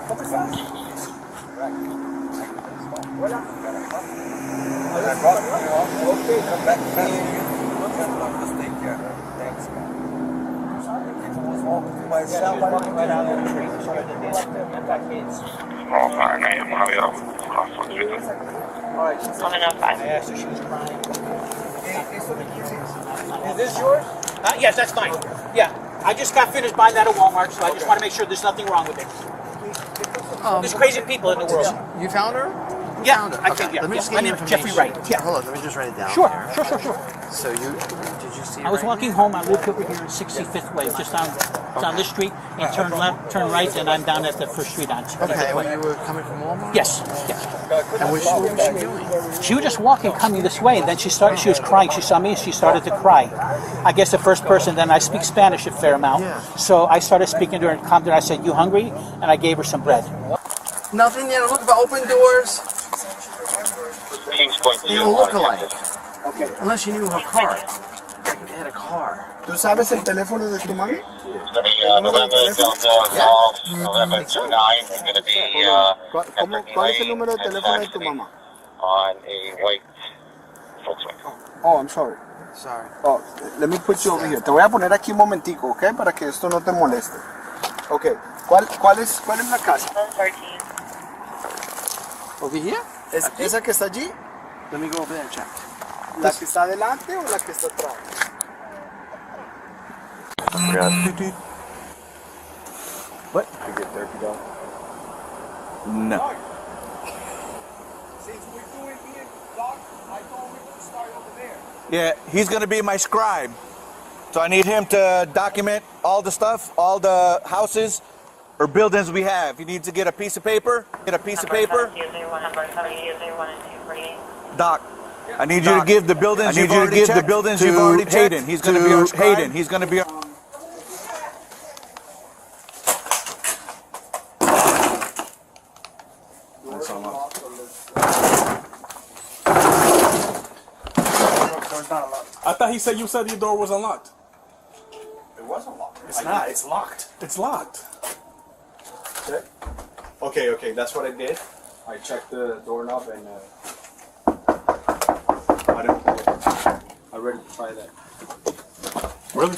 ¿cómo estás? Hola. Okay, come back. Is this yours? Yes, that's mine. Yeah, I just got finished buying that at Walmart, so I just want to make sure there's nothing wrong with it. There's crazy people in the world. You found her? Yeah, Found her. I Okay. think, yeah. Let me just My get you name is Jeffrey information. Wright. Yeah. Hold on, let me just write it down. Sure. So did you see? I was right walking here? home. I lived over here on 65th Way, just on this street. And turn left, turn right, and I'm down at the first street on. Okay, when you were coming from Walmart? Yes. And what was she doing? She was just walking, coming this way, and then she was crying. She saw me, and she started to cry. I guess the first person, then I speak Spanish a fair amount. Yeah. So I started speaking to her and calmed her. I said, "You hungry?" And I gave her some bread. Nothing there. Look for open doors. They don't look alike. Okay. Unless you knew her car. Like they had a car. ¿Tú sabes el teléfono de tu mami? ¿Cuál es el número de teléfono de tu mamá? On a white Volkswagen. Oh, I'm sorry. Sorry. Oh, let me put you over here. Te voy a poner aquí un momentico, ¿ok? Para que esto no te moleste. Ok. ¿Cuál es la casa? Over here? ¿Es esa que está allí? Let me go over there and check. ¿La que está adelante o la que está atrás? What? You get $30. No. Since we're doing here, Doc, I told him to start over there. Yeah, he's gonna be my scribe. So I need him to document all the stuff, all the houses or buildings we have. You need to get a piece of paper. Doc, I need you to give the buildings you've already checked. Hayden. He's gonna be our Hayden. He's gonna be our I thought he said you said your door was unlocked. It wasn't locked. It's not. It's locked. It's locked. Okay, that's what I did. I checked the doorknob and I ready to try that. Really?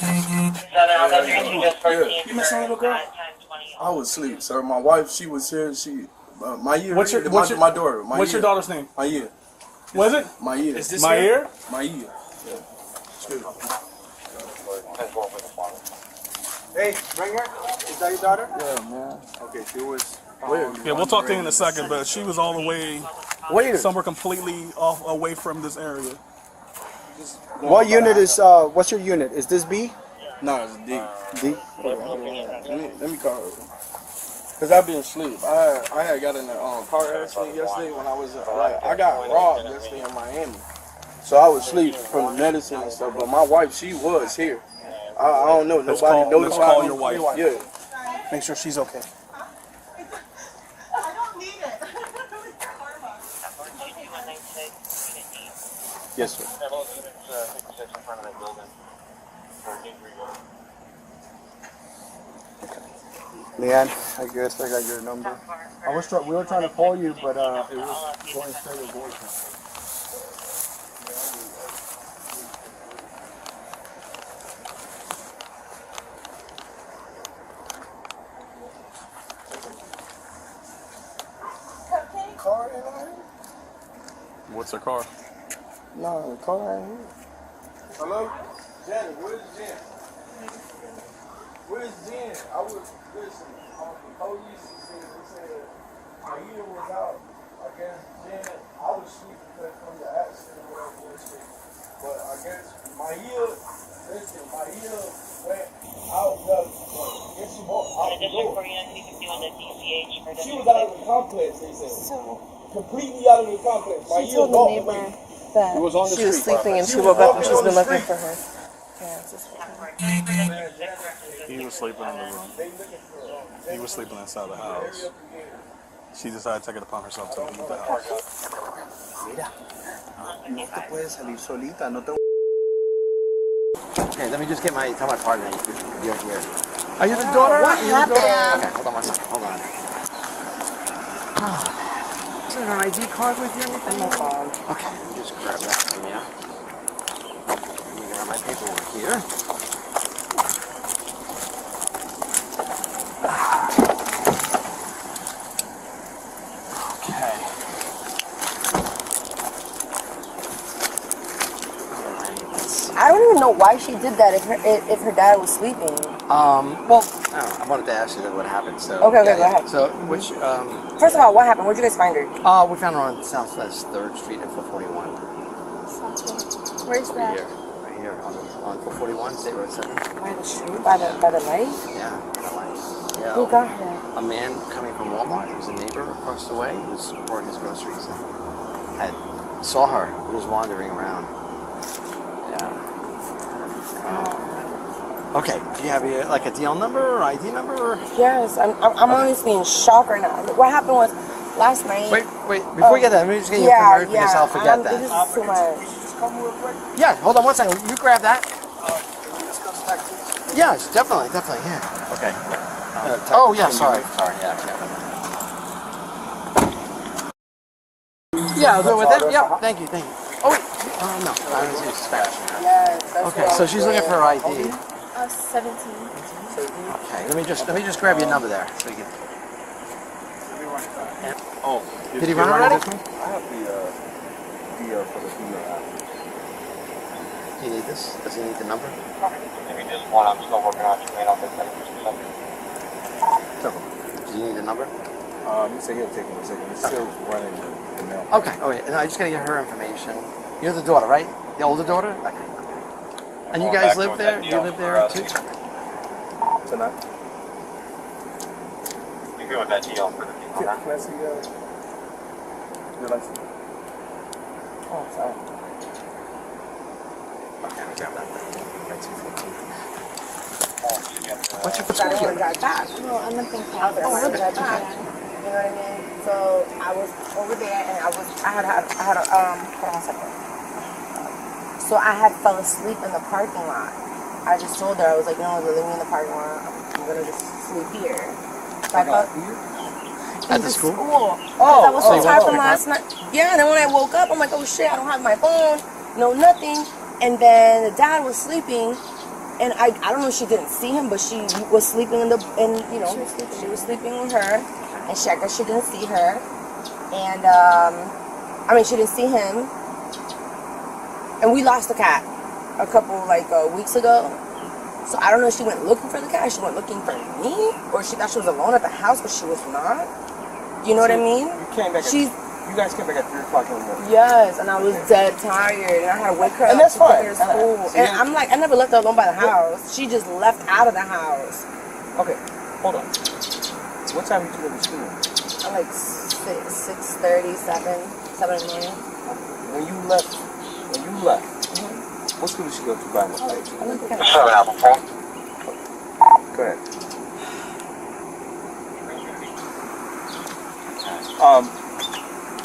You miss a little girl? I was asleep, sir. My wife, she was here. She, my year. What's your daughter? What's your daughter's name? My year. Was it? My year. Is this my ear? My year. Yeah. Excuse me. Hey, bring her. Is that your daughter? Yeah, man. Okay, she was. Yeah, we'll talk to you in a second, but she was all the way somewhere completely off away from this area. What unit is? What's your unit? Is this B? No, it's D. D. Let me call her. Cause I've been asleep. I had got in a car accident yesterday when I was I got robbed yesterday in Miami. So I was asleep from the medicine and stuff. But my wife, she was here. I don't know. Let's Nobody knows. let's call your wife. Yeah. Make sure she's okay. I don't need it. Yes, sir. Leanne, I guess I got your number. We were trying to call you, but it was going straight to voicemail. Car in here? What's her car? No, the car ain't here. Hello, Janet. Where's Jen? Where's Jen? I was listen. The police said my ear was out. I guess Jen. I was sleeping from the accident or whatever it was. But I guess my ear. Listen, my ear went out the. If she walked out the door. She was out of the complex. They said. Completely out of the complex. My She ear told the walked neighbor away. that It was on the she was street. sleeping and She she was woke up and walking she's on the been looking street. for her. Yeah, it's just He was sleeping in the room. He was sleeping inside the house. She decided to take it upon herself to leave the house. Mira, no te puedes salir solita, no te. Okay, let me just tell my partner you're here. Are you the daughter? What Are you the daughter? happened? Okay, hold on one second. Hold on. Is there an ID card with you or anything? No phone. Okay, let me just grab that from you. Let me grab my paperwork here. Okay. Alright, let's see. I don't even know why she did that if her dad was sleeping. Well, I don't know. I wanted to ask you what happened. So Okay, go ahead. So, which, First of all, what happened? Where'd you guys find her? we found her on Southwest 3rd Street at 441. Where's Right here on 441, State Road 7. By the street? By the light? Yeah, that light. Yeah. Who got her? A man coming from Walmart. He was a neighbor across the way. He was pouring his groceries. And saw her. He was wandering around. Yeah. Okay. Do you have like a DL number or ID number? Or? Yes, I'm honestly in shock right now. What happened was last night. Wait. Before we get that, let me just get you a memory because I'll forget that. This is too much. Yeah. Hold on one second. You grab that. Yes, definitely. Yeah. Okay. Oh yeah. Sorry. Yeah, I'll go with it. Yeah. Thank you. Oh wait. No. I was using Spanish. Yes, that's Okay. So she's looking for her ID. 17. Okay, let me just grab your number there so you can. Oh, Did he run already? I have the DL for the female app. Do you need this? Does he need the number? Maybe just one. I'm still working on it. I'll take that in Do you need the number? He said he'll take it in a second. He's still running the mail. Okay. Oh wait, no, I just gotta get her information. You're the daughter, right? The older daughter? Okay. And you guys live there? You live there too? Tonight? You good with that deal for the people? Can I see your license? Oh, sorry. Okay, I'll grab that. What's your I never got back. No, I'm not thinking. I never got back. You know what I mean? So I was over there and I had a hold on a second. So I had fell asleep in the parking lot. I just told her, I was like, you know, leave me in the parking lot. I'm gonna just sleep here. So I felt At the school? I was so you tired woke from up. last night. Yeah, and then when I woke up, I'm like, oh shit, I don't have my phone, no nothing. And then the dad was sleeping, and I don't know if she didn't see him, but she was sleeping she was sleeping with her, and I guess she didn't see her, and she didn't see him, and we lost the cat a couple weeks ago. So I don't know if she went looking for the cat, she went looking for me, or she thought she was alone at the house, but she was not. You know what I mean? You guys came back at 3 o'clock in the morning. Yes, and I was dead tired, and I had to wake her And up that's to take fine. her to school. And I'm like, I never left her alone by the house. She just left out of the house. Okay, hold on. What time did you go to school? I'm like 6:30, 7 in the morning. When you left, what school did you go to by mistake? I don't think I Seven Apple phone. Go ahead.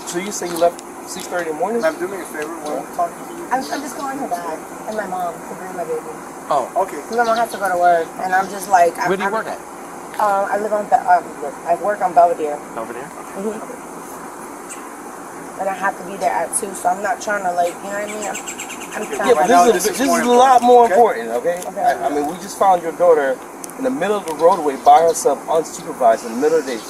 So you say you left 6:30 in the morning? Ma'am, do me a favor when I'm talking to you. I'm just calling her back and my mom to bring my baby. Oh, Okay. Because my mom has to go to work, and I'm just like, where do you work at? I live on, I work on Belvedere. Over there? And I have to be there at 2, so I'm not trying to you know what I mean? I'm trying Yeah, but this is a lot more important, okay? Okay. I mean, we just found your daughter in the middle of the roadway by herself, unsupervised, in the middle of the day.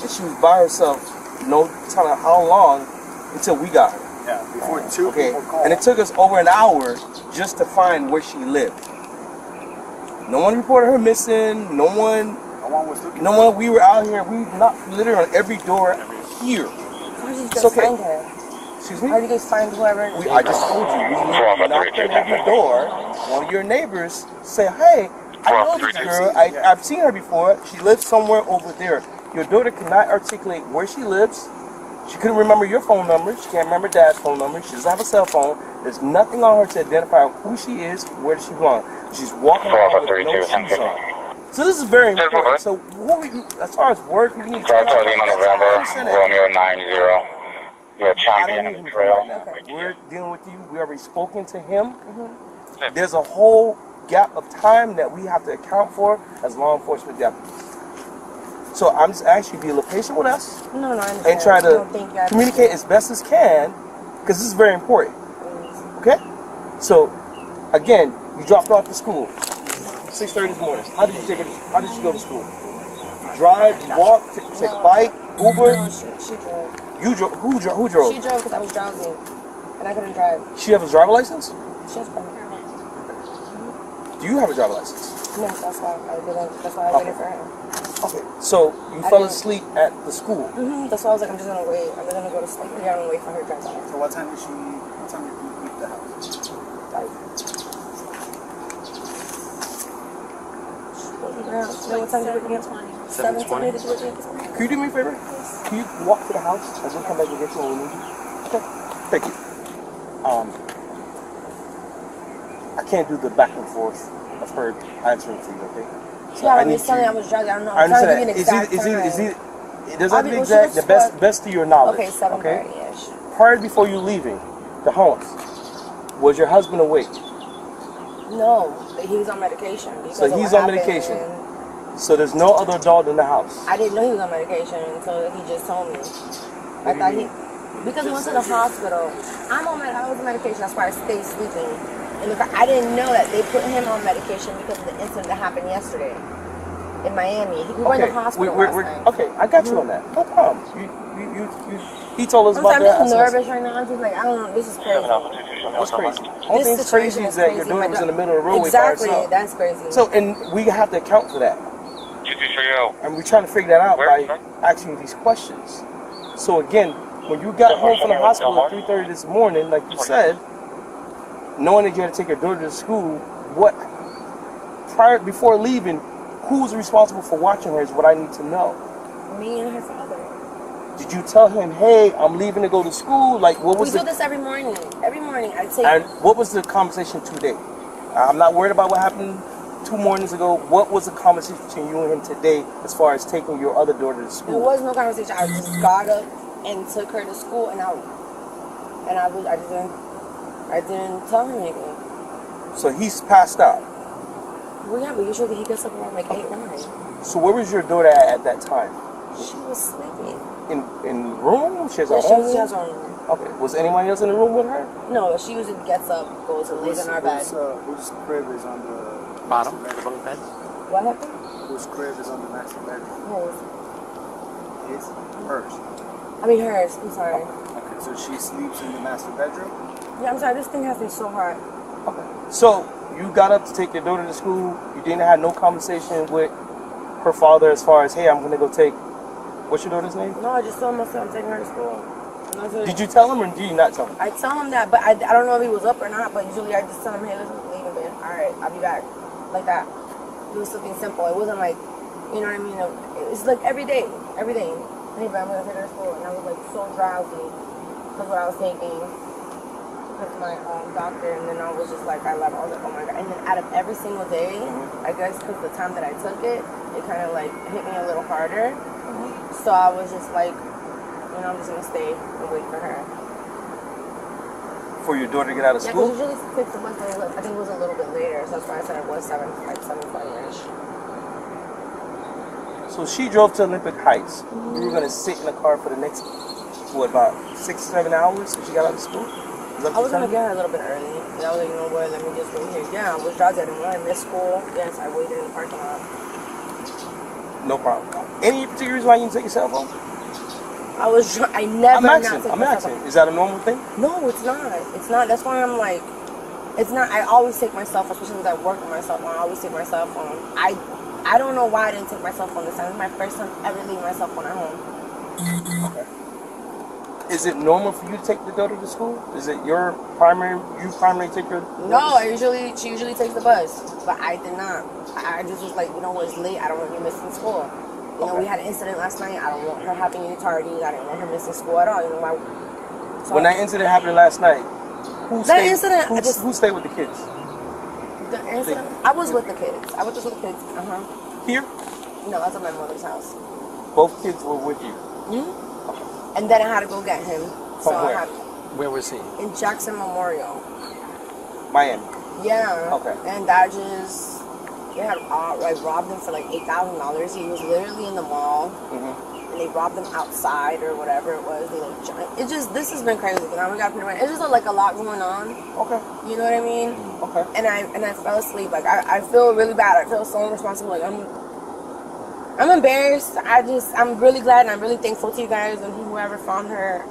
And she was by herself, no telling how long, until we got her. Yeah, before 2 Okay? people call. And it took us over an hour just to find where she lived. No one reported her missing, no one, we were out here, we knocked literally on every door here. How did you It's guys okay. find her? Excuse How me? did you guys find whoever? I just told you, we knocked on every door. One of your neighbors said, hey, I know this girl, I've seen her before, she lives somewhere over there. Your daughter cannot articulate where she lives. She couldn't remember your phone number, she can't remember dad's phone number, she doesn't have a cell phone. There's nothing on her to identify who she is, where does she belong. She's walking around with no shoes on. So this is very important. So as far as work, we need to Delta Lima November, Romeo 90. You're a champion of the trail. We're dealing with you. We already spoken to him. There's a whole gap of time that we have to account for as law enforcement deputies. So I'm just asking you to be a little patient with us No, I understand. and try No, thank you. to communicate as best as can, because this is very important. Okay? So, again, you dropped off to school 6:30 this morning. How did you take it? How did you go to school? Drive, walk, take a bike, Uber. No, she drove. You drove. Who drove? She drove because I was drowsy and I couldn't drive. She have a driver license? She has permit. Do you have a driver license? No, that's why I didn't. That's why I waited for her. Okay. So you fell asleep at the school. That's why I was like, I'm just gonna wait. I'm just gonna go to sleep here and wait for her to drive out. So what time did you leave the house? What time did we get? 7:20. Did you wake me up? Can you do me a favor? Can you walk to the house and we'll come back and get you when we need you? Okay. Thank you. I can't do the back and forth of her answering for you, okay? So Yeah, I I'm need just telling you I to. was drowsy. I don't know. I I'm trying to give you an understand. exact time. Does that be Well, she exact? was The best to your knowledge. Okay, 7:30-ish. Prior before you leaving the house, was your husband awake? No, he was on medication. because So of he's what on happened, medication. and So there's no other adult in the house. I didn't know he was on medication until he just told me. I thought because he went to the hospital. I was on medication. That's why I stayed sleeping. And I didn't know that they put him on medication because of the incident that happened yesterday in Miami. He went to the hospital last night. Okay, I got you on that. No problem. He told us I'm about that. I'm just nervous right now. I'm just like, I don't know. This is crazy. That's crazy. Only This thing's crazy situation is that your crazy. daughter was in the middle of the roadway Exactly, by herself. that's crazy. So, and we have to account for that. And we're trying to figure that out by asking these questions. So again, when you got home from the hospital at 3:30 this morning, like you said, knowing that you had to take your daughter to school, before leaving, who's responsible for watching her is what I need to know. Me and her father. Did you tell him, hey, I'm leaving to go to school? Like, what was We do this every morning. Every morning I take. And what was the conversation today? I'm not worried about what happened 2 mornings ago. What was the conversation between you and him today as far as taking your other daughter to There school? was no conversation. I just got up and took her to school, and I didn't tell him anything. So he's passed out. Well, yeah, but usually he gets up around like 8, 9. So where was your daughter at that time? She was sleeping. In room? She has Yeah, her she own has room? her own room. Okay. Was anyone else in the room with her? No, she usually gets up, goes and lays in our bed. Whose crib is on the Bottom, the bunk bed. What happened? Whose crib is on the master bedroom? Hers. His? Hers. I mean hers. I'm sorry. Okay, so she sleeps in the master bedroom? Yeah, I'm sorry. This thing has me so hard. Okay. So you got up to take your daughter to school. You didn't have no conversation with her father as far as, hey, I'm gonna go take. What's your daughter's name? No, I just told myself I'm taking her to school. And that's it. Did you tell him or did you not tell him? I tell him that, but I don't know if he was up or not, but usually I just tell him, hey, listen, leave him in. All right, I'll be back. Like that. It was something simple. It wasn't like, you know what I mean? It's like every day. Hey, but I'm going to take her to school. And I was like so drowsy because what I was taking with my doctor. And then I was just like, I was like, oh my God. And then out of every single day, I guess because the time that I took it, it kind of like hit me a little harder. So I was just like, you know, I'm just going to stay and wait for her. For your daughter to get out of Yeah, school? because usually it takes a month. I think it was a little bit later, so that's why I said it was 7:20-ish. So she drove to Olympic Heights. You were going to sit in the car for the next, about 6 or 7 hours if she got out of school? I was going to get her a little bit early. And I was like, you know what, let me just wait here. Yeah, I was driving. I didn't want to miss school. Yes, I waited in the parking lot. No problem. Any particular reason why you didn't take your cell phone? I never I'm not took asking. my cell phone. Is that a normal thing? No, it's not. It's not. That's why I'm like, it's not. I always take my cell phone, especially since I work with my cell phone. I always take my cell phone. I don't know why I didn't take my cell phone this time. It's my first time ever leaving my cell phone at home. Okay. Is it normal for you to take the daughter to school? Is it you primarily take her? No, she usually takes the bus, but I did not. I just was like, you know what, it's late. I don't want you missing school. You know, we had an incident last night. I don't want her having any tardies. I didn't want her missing school at all. You know why? So When that incident happened last night, who stayed with the kids? The incident? I was with the kids. I was just with the kids. Here? No, I was at my mother's house. Both kids were with you? Mm-hmm. And then I had to go get him. From where? I had Where was he? in Jackson Memorial. Miami. Yeah. Okay. And that just, they had like robbed him for like $8,000. He was literally in the mall, and they robbed him outside or whatever it was. They like, it just, this has been crazy. Now we got pretty much, it's just like a lot going on. Okay. You know what I mean? Okay. And I fell asleep. Like I feel really bad. I feel so responsible. Like I'm embarrassed. I'm really glad and I'm really thankful to you guys and whoever found her.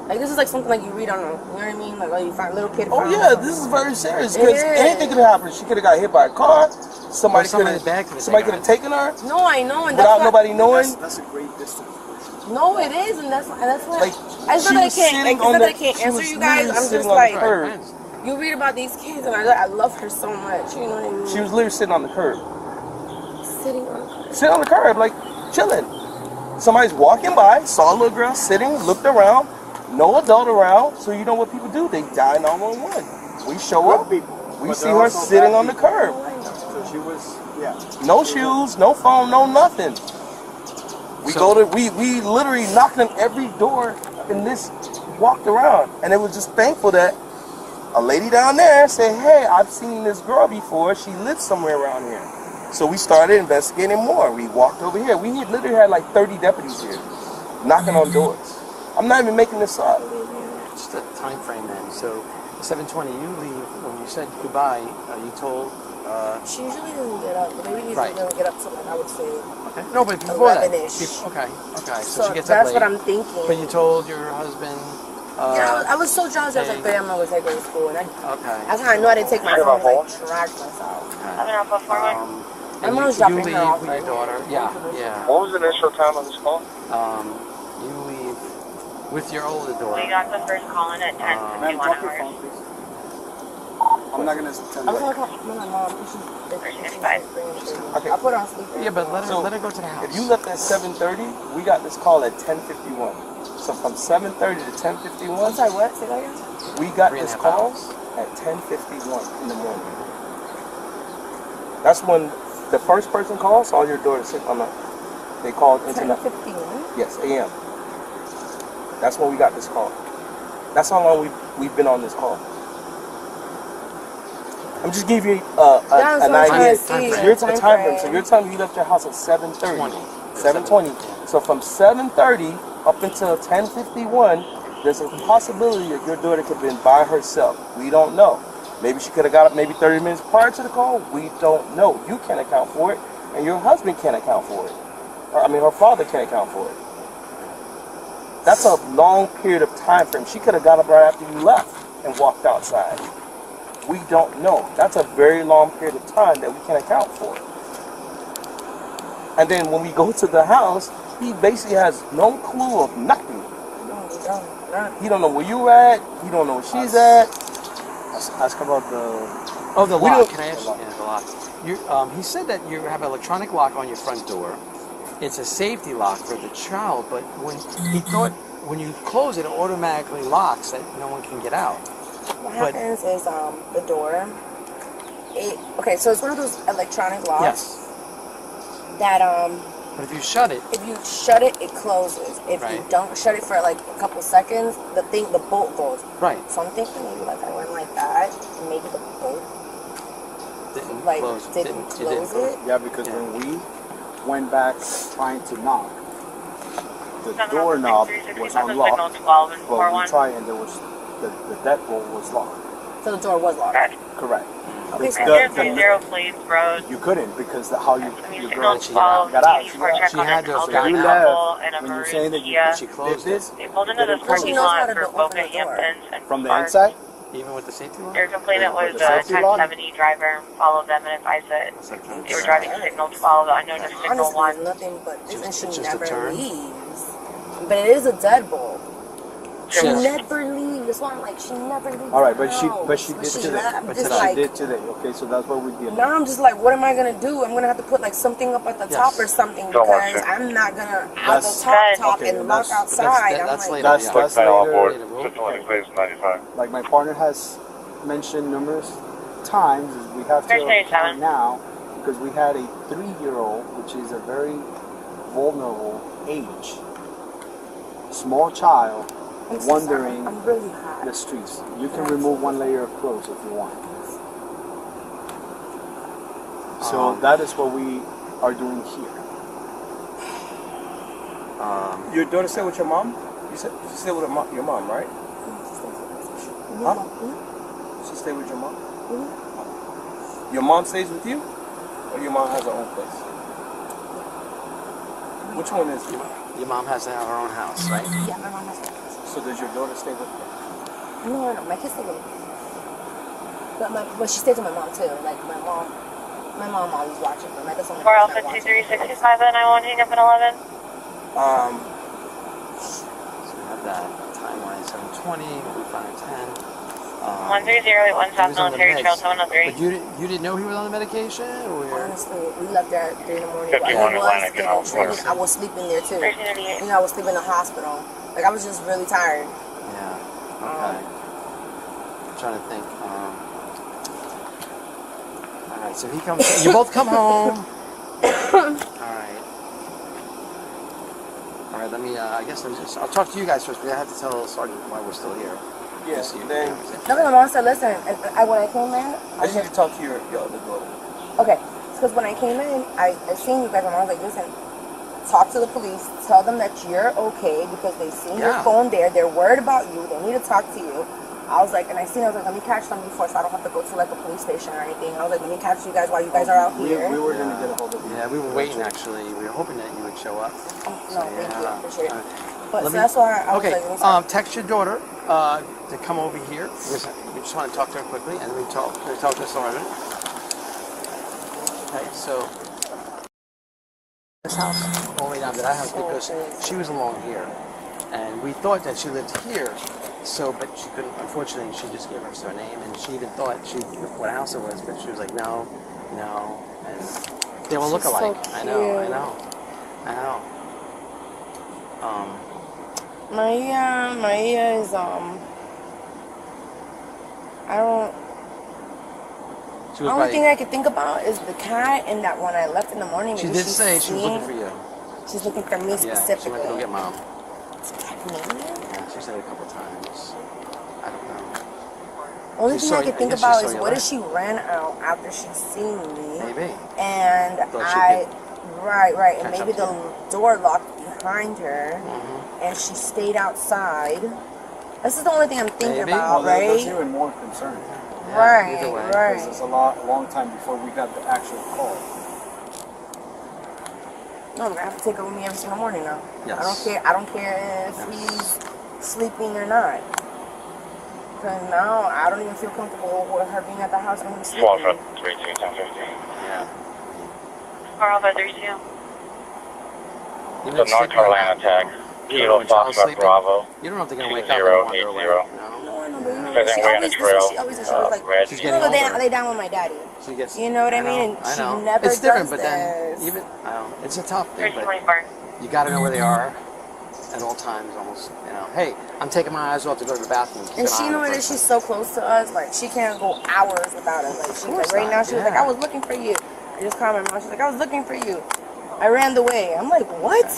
Like, this is like something like you read on, you know what I mean? Like, oh, you find a little kid. Oh yeah, this is very serious because anything could happen. She could have got hit by a car. Somebody could have taken her. No, I know, and without nobody knowing. That's a great distance. No, it is, and that's why. Like, I can't answer you guys. I'm just like, you read about these kids, and I love her so much. You know what I mean? She was literally sitting on the curb. Sitting on the curb. Sitting on the curb, like chilling. Somebody's walking by, saw a little girl sitting, looked around. No adult around, so you know what people do? They dial 911. We show up, we see her sitting on the curb. So she was, no shoes, no phone, no nothing. We literally knocked on every door and this walked around, and it was just thankful that a lady down there said, "Hey, I've seen this girl before. She lives somewhere around here." So we started investigating more. We walked over here. We literally had like 30 deputies here, knocking on doors. I'm not even making this up. Just a time frame then. So 7:20, you leave. When you said goodbye, you told. She usually doesn't get up. The baby usually doesn't get up till like I would say. Okay. No, but before that. 11-ish. Okay. So she gets that's up late. what I'm thinking. But you told your husband. Yeah, I was so jealous. I was like, "Babe, I'm gonna take her to school." And Okay. that's how I know I didn't take my phone. I dragged myself. And My mom's you dropping leave her off with your daughter. Yeah. What was the initial time of this call? You leave with your older daughter. We got the first call in at 10:51 hours. I'm not gonna tell I'm you. gonna call my mom. Okay. I'll put her on speaker. Yeah, but let her go to the house. If you left at 7:30, we got this call at 10:51. So from 7:30 to 10:51. I'm sorry, what? Say that again? We got this call at 10:51 in the morning. That's when the first person called, saw your daughter sitting on the. They called internet. 10:51. Yes, a.m. That's when we got this call. That's how long we've been on this call. I'm just giving you an idea. Your time frame. So you're telling me you left your house at 7:30. 7:20. So from 7:30 up until 10:51, there's a possibility that your daughter could have been by herself. We don't know. Maybe she could have got up maybe 30 minutes prior to the call. We don't know. You can't account for it, and your husband can't account for it. Her father can't account for it. That's a long period of time frame. She could have got up right after you left and walked outside. We don't know. That's a very long period of time that we can account for. And then when we go to the house, he basically has no clue of nothing. He don't know where you at. He don't know where she's at. Ask about the. Oh, the lock. Can I ask you? Yeah, the lock. He said that you have an electronic lock on your front door. It's a safety lock for the child, but when he thought when you close it, it automatically locks that no one can get out. What happens is the door. Okay, so it's one of those electronic locks. Yes. That But if you shut it. If you shut it, it closes. If you don't shut it for like a couple seconds, the bolt goes. Right. So I'm thinking maybe like I went like that, and maybe the bolt didn't close it. Yeah, because when we went back trying to knock, the doorknob was unlocked. But we tried and there was the deadbolt was locked. So the door was locked. Correct. Okay, so zero pleads, road. You couldn't because how your girl got out. She had to So you left when you're saying that she closed this. They pulled into the parking lot for Boca Hamptons and from the inside. Even with the safety lock? Their complainant was a 1070 driver, followed them and advised that they were driving signal 12, unknown to signal 1. Nothing but this, and she never leaves. But it is a deadbolt. She never leaves. That's why I'm like, she never leaves. All right, but she did today. She did today. Okay, so that's what we did. Now I'm just like, what am I gonna do? I'm gonna have to put like something up at the top or something because I'm not gonna at the top and lock outside. That's later. That's later. later. Like my partner has mentioned numerous times, is we have to account now because we had a 3-year-old, which is a very vulnerable age, small child. Wandering the streets. You can remove one layer of clothes if you want. So that is what we are doing here. Your daughter stay with your mom? You said she stay with your mom, right? Huh? She stay with your mom? Your mom stays with you? Or your mom has her own place? Which one is it? Your mom has her own house, right? Yeah, my mom has her own house. So does your daughter stay with her? No, my kids stay with me. But she stays with my mom too. Like my mom always watching them. Like that's only 4 Alpha 2365 at 91, hang up at 11. So we have that timeline 720, 510. 130 1 South Military Trail 703. But you didn't know he was on the medication, or honestly, we left there at 3 in the morning. 51 Atlantic, I was sleeping there too. 1338. You know, I was sleeping in the hospital. Like I was just really tired. Yeah. Okay. I'm trying to think. All right. So he comes. You both come home. All right. All right. Let me. I guess I'll talk to you guys first, but I have to tell Sergeant why we're still here. Yes. No, my mom said, listen. And when I came in, I need to talk to your other daughter. Okay. Because when I came in, I seen you guys, and I was like, listen. Talk to the police. Tell them that you're okay because they seen your phone there. They're worried about you. They need to talk to you. I was like, and I was like, let me catch them before, so I don't have to go to like a police station or anything. I was like, let me catch you guys while you guys are out here. We were going to get a hold of you. Yeah, we were waiting actually. We were hoping that you would show up. No, thank you. I appreciate it. But so that's why I was like, text your daughter to come over here. We just want to talk to her quickly, and we talk to the sergeant. Okay, so this house all the way down to that house because she was alone here, and we thought that she lived here. So, but she couldn't. Unfortunately, she just gave her surname, and she even thought what house it was, but she was like, no, and they all look alike. So I know. Maria is the only thing I could think about is the cat, and that when I left in the morning, she did say she was looking for you. She's looking for me specifically. Yeah, she went to go get mom. Yeah, she said it a couple times. I don't know. Only thing I could think about is what if she ran out after she seen me? Maybe. And right, and maybe the door locked behind her, and she stayed outside. This is the only thing I'm thinking about, right? That's even more concerning. Right. Because it's a long time before we got the actual call. No, I'm gonna have to take her with me every single morning now. Yes. I don't care if he's sleeping or not. Because now I don't even feel comfortable with her being at the house and him sleeping. 32-1050. Yeah. 4 Alpha 32. The North Carolina tag. Kilo Foxtrot Bravo. You don't know if they're gonna wake up and wander away. No, I know, but you know, She always says, she was like, she's you know, they down with my daddy. She gets, you know what I mean? And she never it's different, does but then this. even it's a tough thing. But 24. you got to know where they are at all times, almost. You know, hey, I'm taking my eyes off to go to the bathroom. And she knows that she's so close to us, like she can't go hours without us. Like she's like right now, she was like, I was looking for you. I just called my mom. She's like, I was looking for you. I ran away. I'm like, what?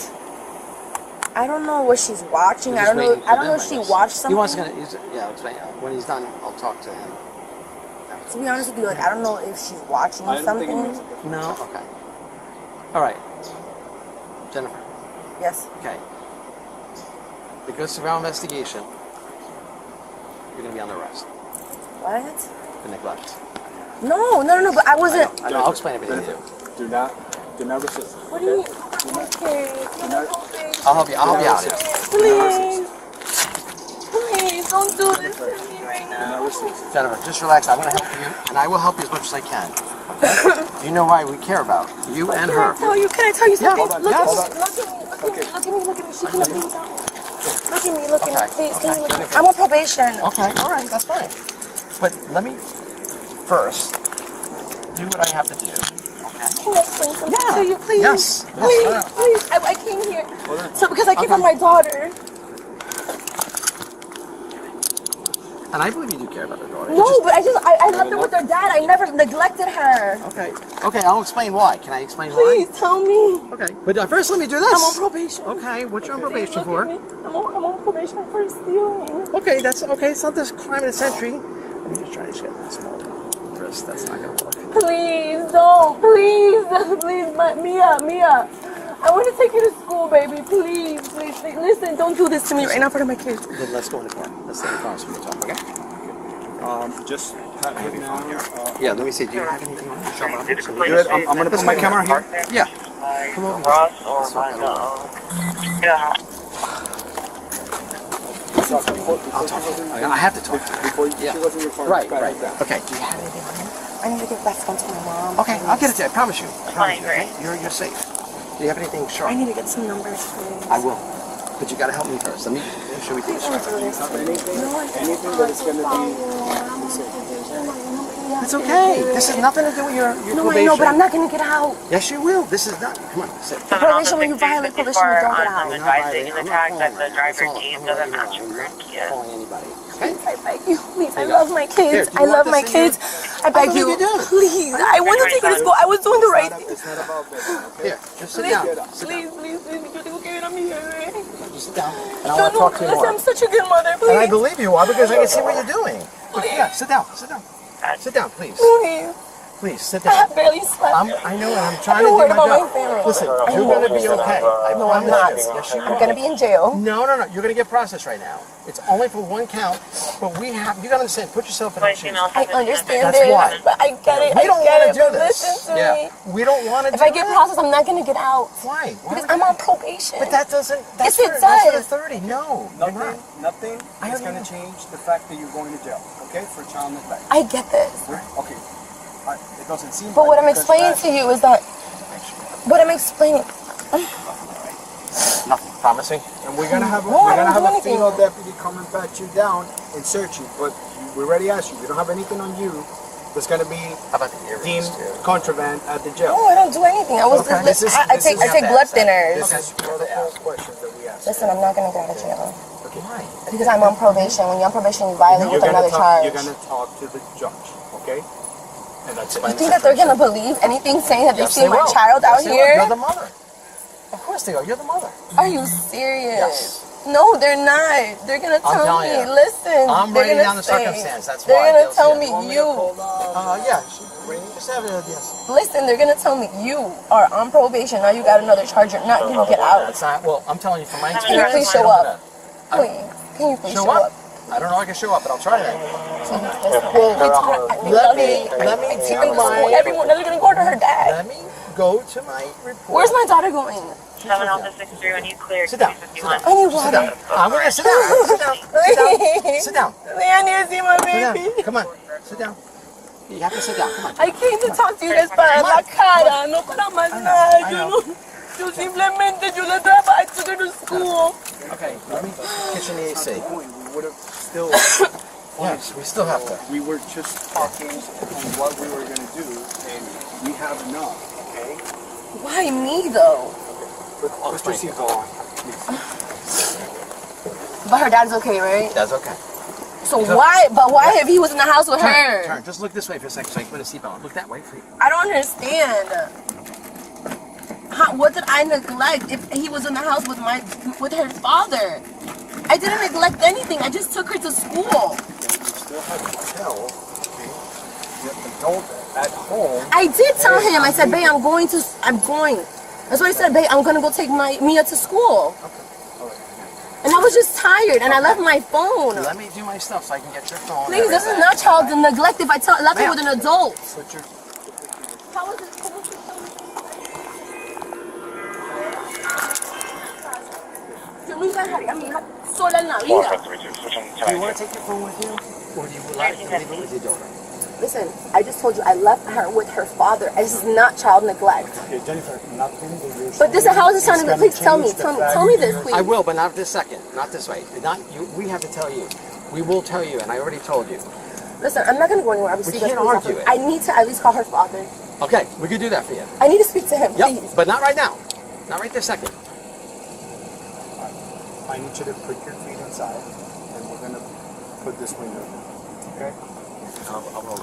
I don't know what she's watching. I don't know if she watched something. He wants to when he's done, I'll talk to him. To be honest with you, like I don't know if she's watching something. No. Okay. All right. Jennifer. Yes. Okay. Because of our investigation, you're gonna be under arrest. What? For neglect. No. But I wasn't. I know. I'll explain everything to you. Do not resist. What do you mean? Okay. I'll help you out here. Please, don't do this to me right now. Jennifer, just relax. I'm going to help you, and I will help you as much as I can. Okay? You know why we care about you and her. Can I tell you something? Yeah, Look at me. She can look at me. Please, I'm on probation. Okay, all right, that's fine. But let me first do what I have to do. Can I explain something to you, please? Yes. Please. I came here. So because I came from my daughter. And I believe you do care about her daughter. No, but I left her with her dad. I never neglected her. Okay, I'll explain why. Can I explain why? Please tell me. Okay, but first let me do this. I'm on probation. Okay, what you on probation for? I'm on probation for stealing. Okay, that's okay. It's not this crime of the century. Let me just try to get that small wrist. That's not gonna work. Please. don't. Please. Please, Mia. I want to take you to school, baby. Please. Listen, don't do this to me right now in front of my kids. Then let's go in the car. Let's take the car so we can talk, okay? Just have him now. Yeah, let me see. Do you have anything on you? Show me. Good. I'm going to put my camera here. Yeah. Come over. Yeah. I'll talk to you. I have to talk to you. Before she goes in your car. Right. Okay. Do you have anything on you? I need to get back phone to my mom. Okay, I'll get it to you. I promise you. Okay? You're safe. Do you have anything sharp? I need to get some numbers, please. I will. But you gotta help me first. Let me show you things sharp. Anything that is going to be... It's okay. This has nothing to do with your No, probation. I know, but I'm not going to get out. Yes, you will. This is not... Come on, sit. Probation, when you violate probation, you don't get out. I'm advising the tag that the driver's name doesn't match your current key. Calling anybody. Please, I beg you, please. I love my kids. I love my kids. I beg you, please. I want to take you to school. I was doing the right thing. It's not about that, okay? Here, just sit down. Please. Yo tengo que ver a mi bebé. Just sit down. And I want to talk to you more. I'm such a good mother, please. And I believe you are because I can see what you're doing. Yeah, sit down. Sit down, please. Please, sit down. I have barely slept. I know, and I'm trying to do my job. Listen, you're going to be okay. No, I'm not. Yes, you I'm going to be in jail. No. You're going to get processed right now. It's only for one count, but you got to understand, put yourself in our shoes. I understand That's it, why. but I get it. We don't want to do this. Listen to me. We don't want to do If I get processed, I'm not going to get out. Why? Because I'm on probation. But that doesn't... Yes, it That's for the does. 30. No, you're not. Nothing is going to change the fact that you're going to jail, okay? For child neglect. I get this. Okay. It doesn't seem But like what I'm because explaining to you is that... What I'm explaining... Nothing. Promising? And we're gonna have No, I don't do a anything. female deputy come and pat you down and search you. But we already asked you. We don't have anything on you that's gonna be How about the earrings? deemed contraband at the jail. No, I don't do anything. I was Okay. just... I take blood thinners. This is protocol questions that we ask. Listen, I'm not going to go to jail. Why? Because I'm on probation. When you're on probation, you violate with another charge. You're gonna talk to the judge, okay? And that's it. You think that they're going to believe anything saying that they Yes, see my will. child out Yes, they will. here? You're the mother. Of course they are. You're the mother. Are you serious? Yes. No, they're not. They're going to I'm tell telling me, you. listen. I'm they're writing gonna down the say- circumstance. That's They're why. going to tell me you. Yeah. Just have it. Yes. Listen, they're going to tell me you are on probation. Now you got another charge. You're not going to get out. That's not. Well, I'm telling you from my Can you experience. please show up? Please. Can you please Show show up? up. I don't know if I can show up, but I'll try that. Let me do my. Everyone, they're going to go to her dad. Let me go to my report. Where's my daughter going? 7 Alpha 63 when you clear. Sit down. 51. I need Sit water. down. I'm gonna sit down. Sit down. Sit down. Sit down. I need to see my Sit baby. down. Come on. Sit down. You have to sit down. Come on. I came to talk to you guys para la cara, no para más nada. Yo simplemente, yo la traba, I took her to school. Okay. Let me kitchen the AC. We would have still. Yes, we still have to. We were just talking on what we were gonna do, and we have enough. Okay. Why me though? Let's just go on. But her dad's okay, right? That's okay. So why? But why if he was in the house with her? Turn. Just look this way for a second so I can put a seatbelt on. Look that way for you. I don't understand. What did I neglect if he was in the house with her father? I didn't neglect anything. I just took her to school. You still have to tell, okay, the adult at home. I did tell him. I said, babe, I'm going. That's why I said, babe, I'm going to go take Mia to school. And I was just tired, and I left my phone. Let me do my stuff so I can get your phone. Please, this is not child neglect if I left it with an adult. How was it? Yo nunca dejaría a mi hija sola en la vida. Do you want to take your phone with you? Or do you like to leave it with your daughter? Listen, I just told you I left her with her father. This is not child neglect. Okay, Jennifer, nothing that you're But this is how is it sounding? Please tell me this, please. I will, but not this second. Not this way. Not you. We have to tell you. We will tell you, and I already told you. Listen, I'm not going to go anywhere. We can't argue it. I need to at least call her father. Okay, we could do that for you. I need to speak to him, Yep, please. but not right now. Not right this second. I need you to put your feet inside, and we're gonna put this window. Okay? I'll roll